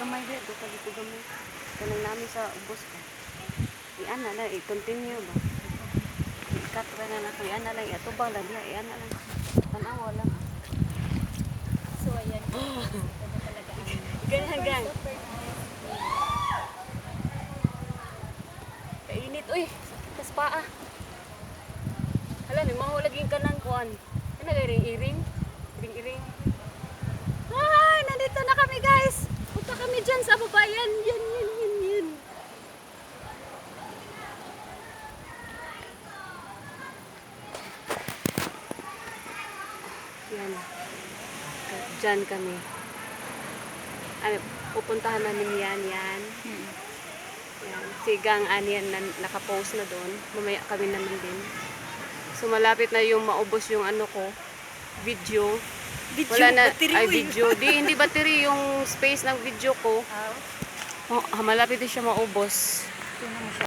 gamay dito, dito gamay. Kanang namin sa ubos ko. Iyan na lang, i-continue ba? I-cut ba na lang, iyan na lang, iatubang lang diya, iyan na lang. Tanawa lang. So, ayan. Ito na talaga ang Gang. super nice. Kainit, uy! Sa paa. Hala, may mahulaging ka ng kuwan. Ano na, iring-iring? Iring-iring. Ay, nandito na kami guys! Punta kami dyan sa babayan. Yan. Yan. Dyan kami. Ano, pupuntahan namin yan. Yan. Si Gang Anian na nakapost na doon. Mamaya kami naman din. So malapit na yung maubos yung ano ko, video. Wala na, ay video. Hindi battery yung space ng video ko. Malapit din siya maubos. Ito na mo siya.